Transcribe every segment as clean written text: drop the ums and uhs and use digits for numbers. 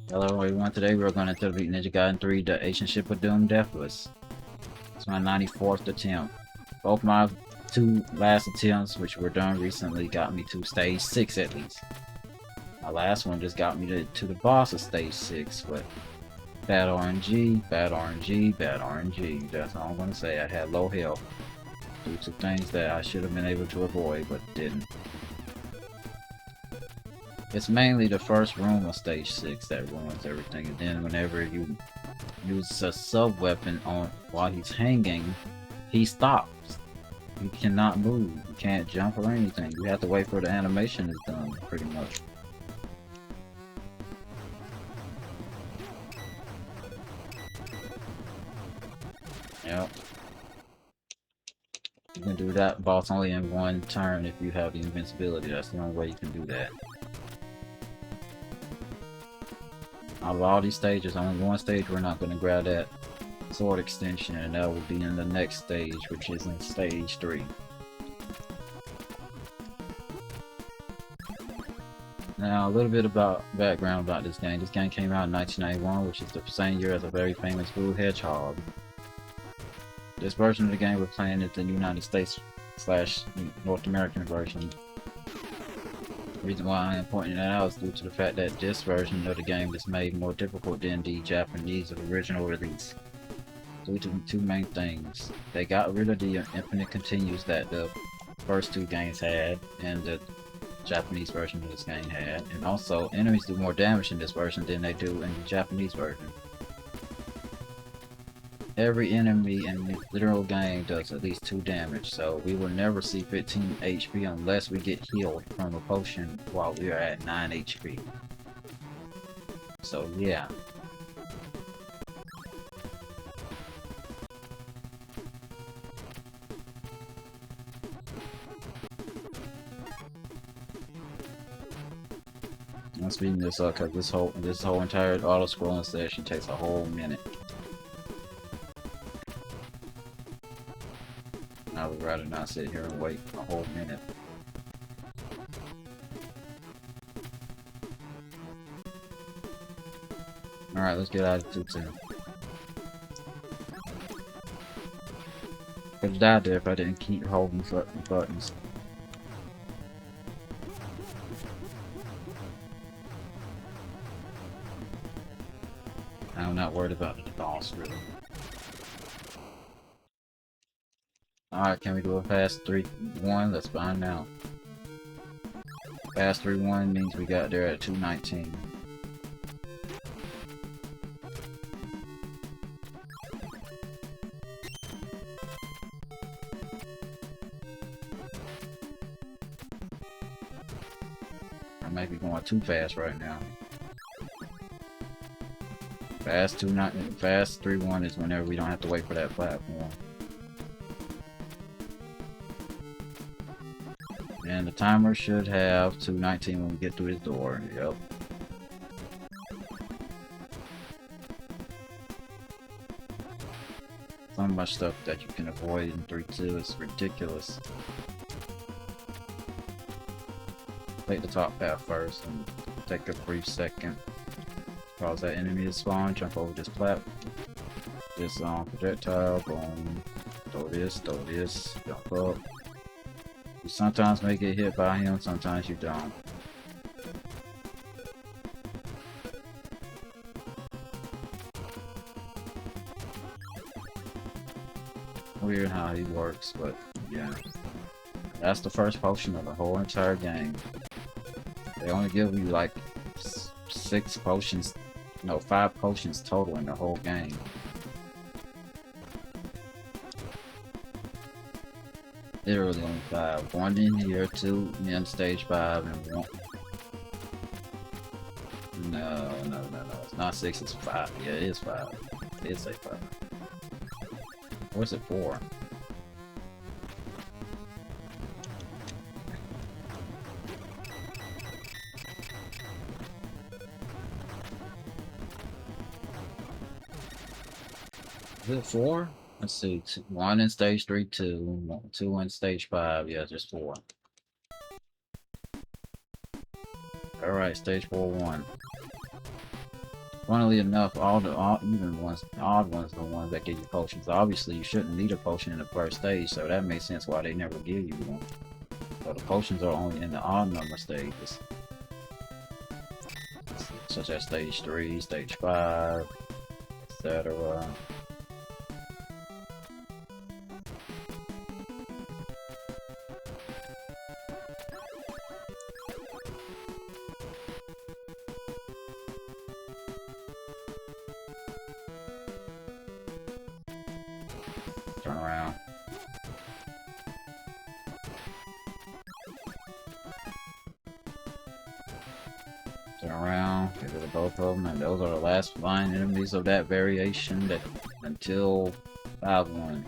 Hello everyone, today we're going to beat Ninja Gaiden 3, The Ancient Ship of Doom Deathless. It's my 94th attempt. Both my two last attempts, which were done recently, got me to stage 6 at least. My last one just got me to the boss of stage 6, but bad RNG, bad RNG, bad RNG. That's all I'm going to say. I had low health due to things that I should have been able to avoid, but didn't. It's mainly the first room of stage 6 that ruins everything, and then whenever you use a sub-weapon on while he's hanging, he stops. You cannot move, you can't jump or anything. You have to wait for the animation is done, pretty much. Yep. You can do that boss only in one turn if you have the invincibility. That's the only way you can do that. Out of all these stages, only one stage we're not going to grab that sword extension, and that will be in the next stage, which is in stage 3. Now, a little bit about background about this game. This game came out in 1991, which is the same year as a very famous Blue Hedgehog. This version of the game we're playing is the United States / North American version. The reason why I am pointing that out is due to the fact that this version of the game is made more difficult than the Japanese original release. Due to two main things. They got rid of the infinite continues that the first two games had, and the Japanese version of this game had, and also enemies do more damage in this version than they do in the Japanese version. Every enemy in the literal game does at least 2 damage, so we will never see 15 HP unless we get healed from a potion while we are at 9 HP. So yeah. I'm speeding this up because this whole entire auto scrolling session takes a whole minute. I would rather not sit here and wait a whole minute. Alright, let's get out of 210. I would die there if I didn't keep holding buttons. I'm not worried about the boss, really. Alright, can we do a fast 3-1? Let's find out. Fast 3-1 means we got there at 219. I might be going too fast right now. Fast 3-1 is whenever we don't have to wait for that platform. And the timer should have 219 when we get through this door. Yep. So much stuff that you can avoid in 3-2 is ridiculous. Take the top path first and take a brief second. Cause that enemy to spawn, jump over this this projectile, boom, throw this, jump up. You sometimes may get hit by him, sometimes you don't. Weird how he works, but yeah. That's the first potion of the whole entire game. They only give you like 6 potions, no, 5 potions total in the whole game. Literally only 5. 1 in here, 2 in stage 5, and 1. No. It's not 6, it's 5. Yeah, it is 5. It is a 5. Where's it 4? Is it 4? Let's see. 1 in stage 3, 2. 2 in stage 5. Yeah, just 4. Alright, stage 4, 1. Funnily enough, all the even ones, the odd ones, are the ones that give you potions. Obviously, you shouldn't need a potion in the first stage, so that makes sense why they never give you one. So the potions are only in the odd number stages, such as stage 3, stage 5, etc. Turn around. Turn around, get rid of both of them, and those are the last flying enemies of that variation that until 5-1.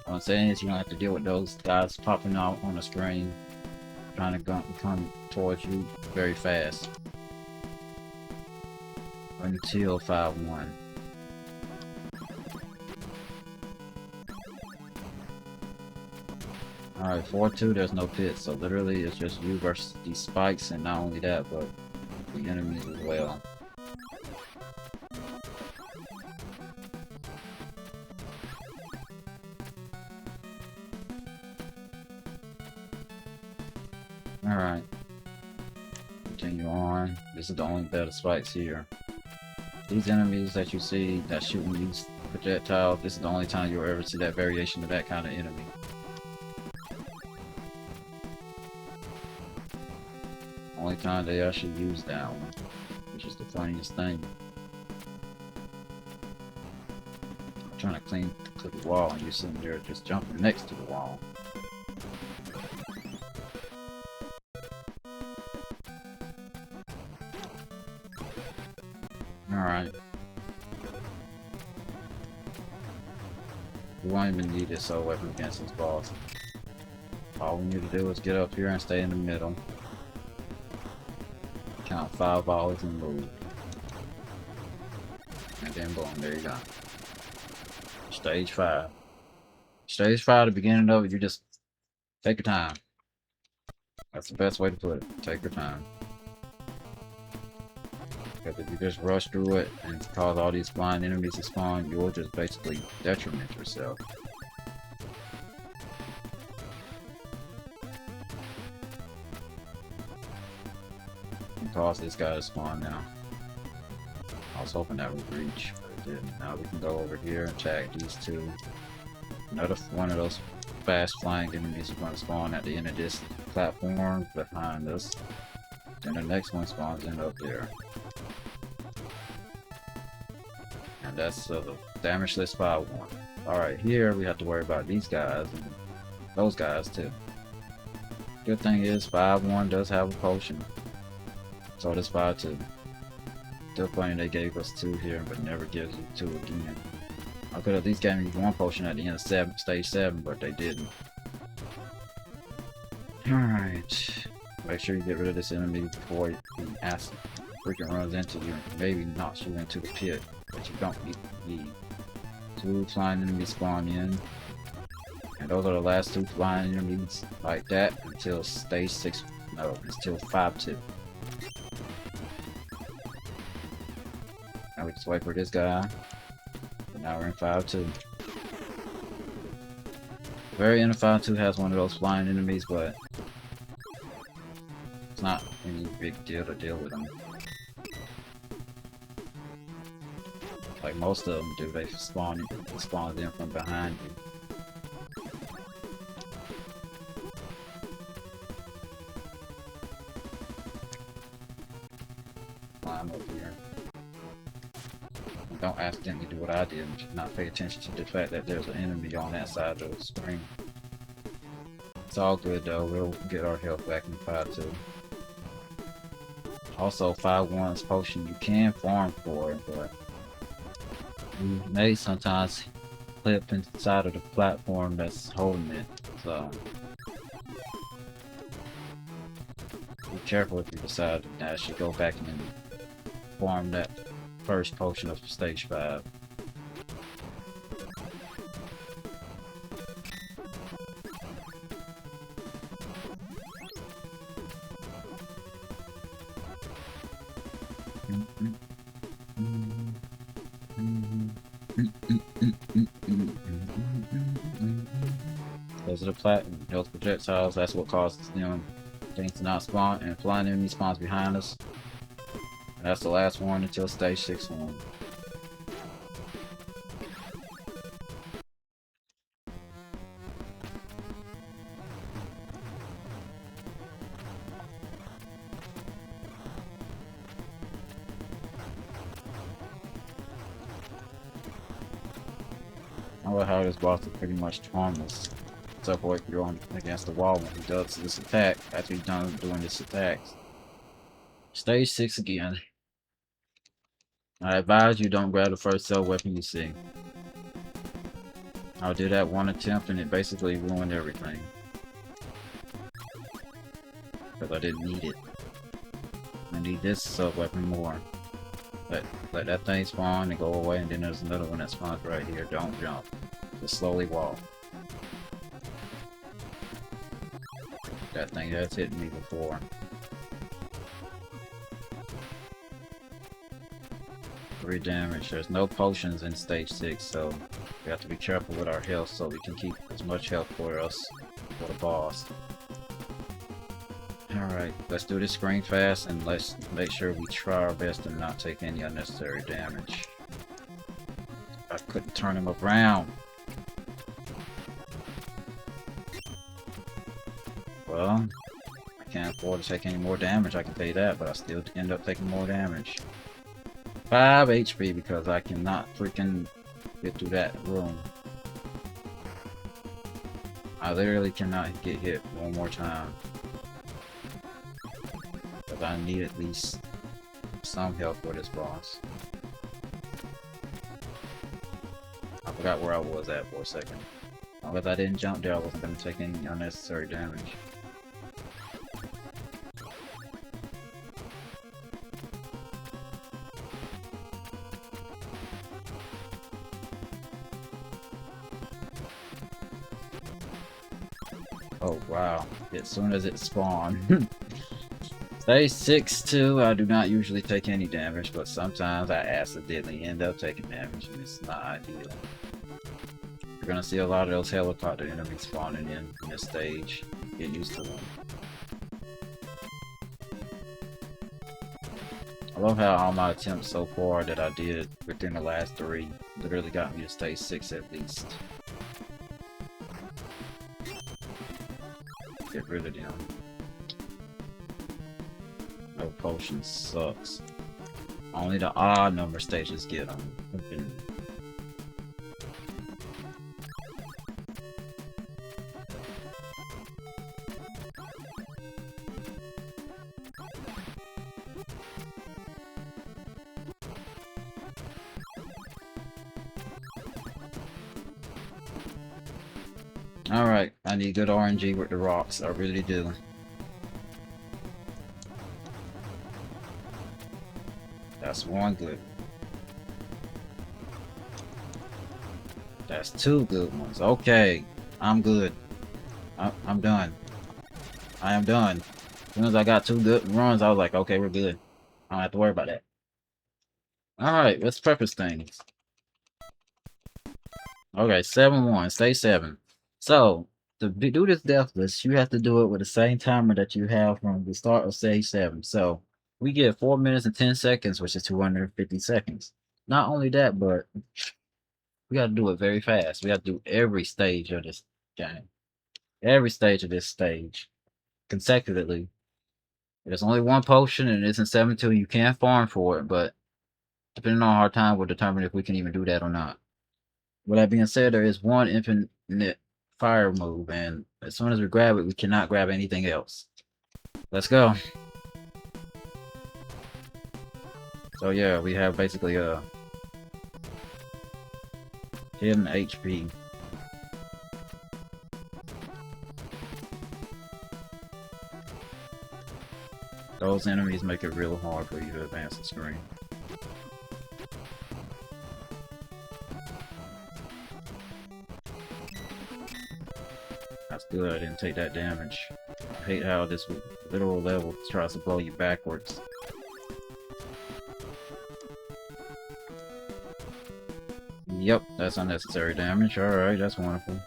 What I'm saying is you don't have to deal with those guys popping out on the screen trying to come towards you very fast until 5-1. Alright, 4-2, there's no pit, so literally it's just you versus these spikes, and not only that, but the enemies as well. Alright. Continue on. This is the only better spikes here. These enemies that you see that shooting these projectiles, this is the only time you'll ever see that variation of that kind of enemy. Only time they actually use that one, which is the funniest thing. I'm trying to clean to the wall and you're sitting there just jumping next to the wall. Alright. We won't even need this weapon against this boss. All we need to do is get up here and stay in the middle. Count 5 balls and move. And then boom, there you go. Stage 5. Stage 5, the beginning of it, you just take your time. That's the best way to put it. Take your time. Because if you just rush through it and cause all these flying enemies to spawn, you'll just basically detriment yourself. Cause this guy to spawn now. I was hoping that would reach, but it didn't. Now we can go over here and attack these two. Another one of those fast flying enemies is going to spawn at the end of this platform behind us. And the next one spawns in up there. And that's the damage list 5-1. Alright, here we have to worry about these guys and those guys too. Good thing is 5-1 does have a potion. So does 5-2. Still funny they gave us 2 here, but never gives you 2 again. I could at least gave me 1 potion at the end of stage 7, but they didn't. Alright. Make sure you get rid of this enemy before he freaking runs into you and maybe knocks you into the pit, but you don't need. 2 flying enemies spawn in. And those are the last 2 flying enemies like that until stage 6. No, until 5-2. Now we just wait for this guy. And now we're in 5-2. Very end of 5-2 has one of those flying enemies, but it's not any big deal to deal with them. Like most of them do, they spawn in from behind you. Climb up here. Don't accidentally do what I did and not pay attention to the fact that there's an enemy on that side of the screen. It's all good though, we'll get our health back in 5-2. Also 5-1's potion you can farm for it, but you may sometimes clip inside of the platform that's holding it, so be careful if you decide to actually go back and farm that first potion of stage 5. Those are the platinum health projectiles. That's what causes them things to not spawn, and flying enemy spawns behind us. And that's the last one until stage 6 one. I love how this boss is pretty much harmless. Except for if you're on against the wall when he does this attack, after he's done doing this attack. Stage 6 again. I advise you don't grab the first cell weapon you see. I did that one attempt and it basically ruined everything. Because I didn't need it. I need this sub weapon more. Let that thing spawn and go away, and then there's another one that spawns right here. Don't jump. Just slowly walk. That thing has hit me before. 3 damage. There's no potions in stage 6, so we have to be careful with our health so we can keep as much health for us for the boss. Alright, let's do this screen fast and let's make sure we try our best to not take any unnecessary damage. I couldn't turn him around. Well, I can't afford to take any more damage, I can tell you that, but I still end up taking more damage. 5 HP because I cannot freaking get through that room. I literally cannot get hit one more time. But I need at least some help for this boss. I forgot where I was at for a second. If I didn't jump there, I wasn't going to take any unnecessary damage. Oh wow, as soon as it spawned. Stage 6 too, I do not usually take any damage, but sometimes I accidentally end up taking damage and it's not ideal. You're gonna see a lot of those helicopter enemies spawning in this stage. Get used to them. I love how all my attempts so far that I did within the last 3 literally got me to stage 6 at least. Get rid of them. No potion sucks. Only the odd number stages get them. Alright, I need good RNG with the rocks, I really do. That's one good. That's 2 good ones. Okay, I'm good. I'm done. I am done. As soon as I got 2 good runs, I was like, okay, we're good. I don't have to worry about that. Alright, let's preface things. Okay, 7-1, stay 7. So, to do this Deathless, you have to do it with the same timer that you have from the start of stage 7. So, we get 4 minutes and 10 seconds, which is 250 seconds. Not only that, but we got to do it very fast. We got to do every stage of this game. Every stage of this stage. Consecutively. There's only 1 potion and it's in 7-2. You can farm for it, but depending on our time, we'll determine if we can even do that or not. With that being said, there is 1 infinite fire move, and as soon as we grab it, we cannot grab anything else. Let's go. So yeah, we have basically a hidden HP. Those enemies make it real hard for you to advance the screen. That's good, I didn't take that damage. I hate how this literal level tries to blow you backwards. Yep, that's unnecessary damage. Alright, that's wonderful.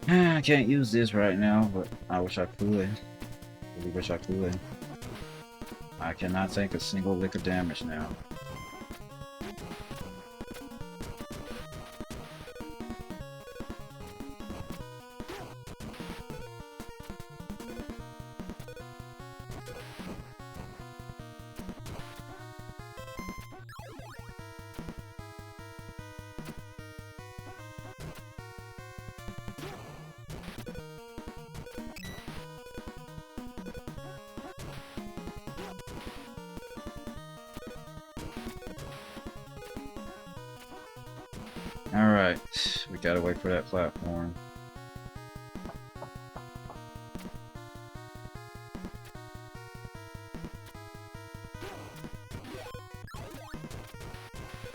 I can't use this right now, but I wish I could. Really wish I could. I cannot take a single lick of damage now. Alright, we gotta wait for that platform.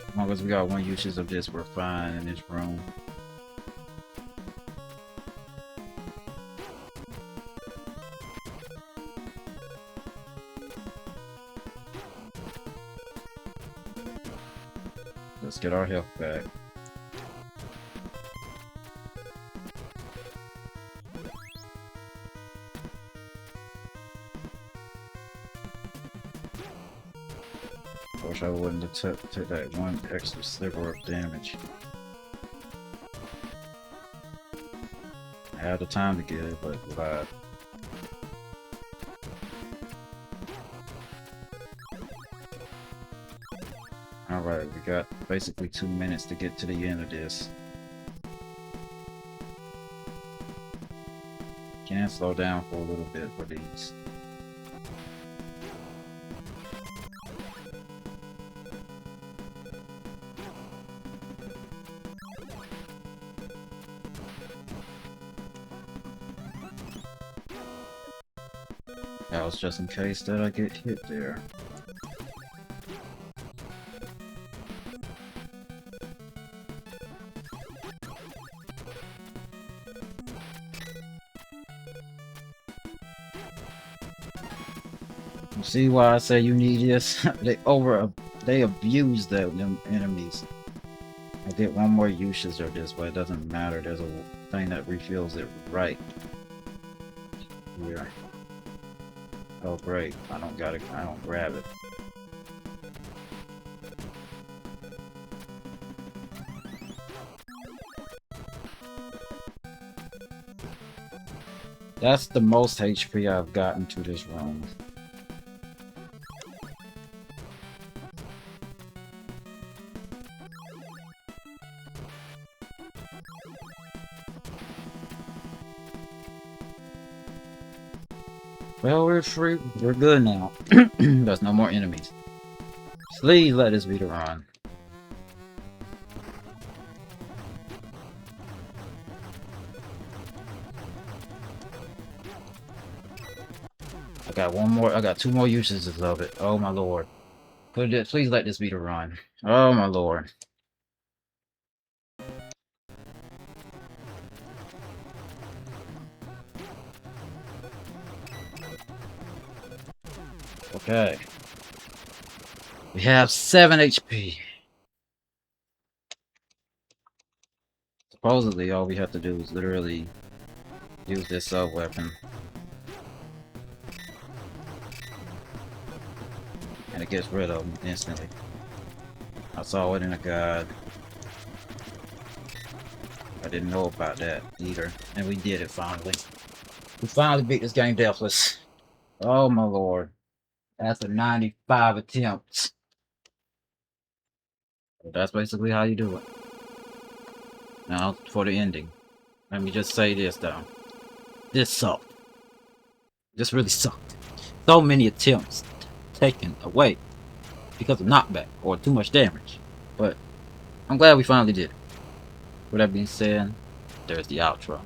As long as we got one usage of this, we're fine in this room. Let's get our health back. Wish I wouldn't have took that one extra sliver of damage. I had the time to get it, but lied. Alright, we got basically 2 minutes to get to the end of this. Can slow down for a little bit for these. That was just in case that I get hit there. You see why I say you need this? They abuse them enemies. I get one more usage of this, but it doesn't matter. There's a thing that refills it right here. Oh great, I don't grab it. That's the most HP I've gotten to this room. Well, we're free. We're good now. There's no more enemies. Please let this be the run. I got 2 more usages of it. Oh my lord. Please let this be the run. Oh my lord. Okay. We have 7 HP. Supposedly, all we have to do is literally use this sub-weapon. And it gets rid of them instantly. I saw it in a guide. I didn't know about that either. And we did it finally. We finally beat this game Deathless. Oh my lord. After 95 attempts. That's basically how you do it. Now, for the ending. Let me just say this though. This sucked. This really sucked. So many attempts taken away because of knockback or too much damage. But I'm glad we finally did it. With that being said, there's the outro.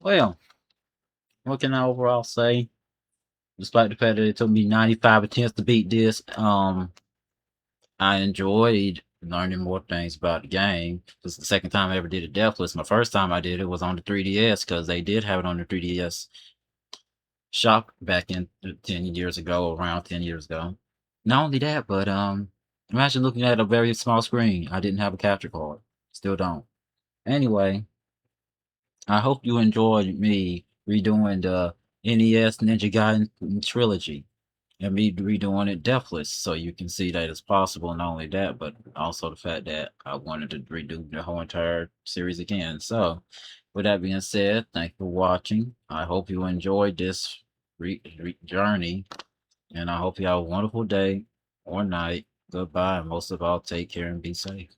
Well, what can I overall say? Despite the fact that it took me 95 attempts to beat this, I enjoyed learning more things about the game. This is the second time I ever did a Deathless. My first time I did it was on the 3DS because they did have it on the 3DS shop back in 10 years ago, around 10 years ago. Not only that, but imagine looking at a very small screen. I didn't have a capture card. Still don't. Anyway, I hope you enjoyed me redoing the NES Ninja Gaiden trilogy and me redoing it deathless so you can see that it's possible. Not only that, but also the fact that I wanted to redo the whole entire series again. So, with that being said, thank you for watching. I hope you enjoyed this journey, and I hope you have a wonderful day or night. Goodbye, and most of all, take care and be safe.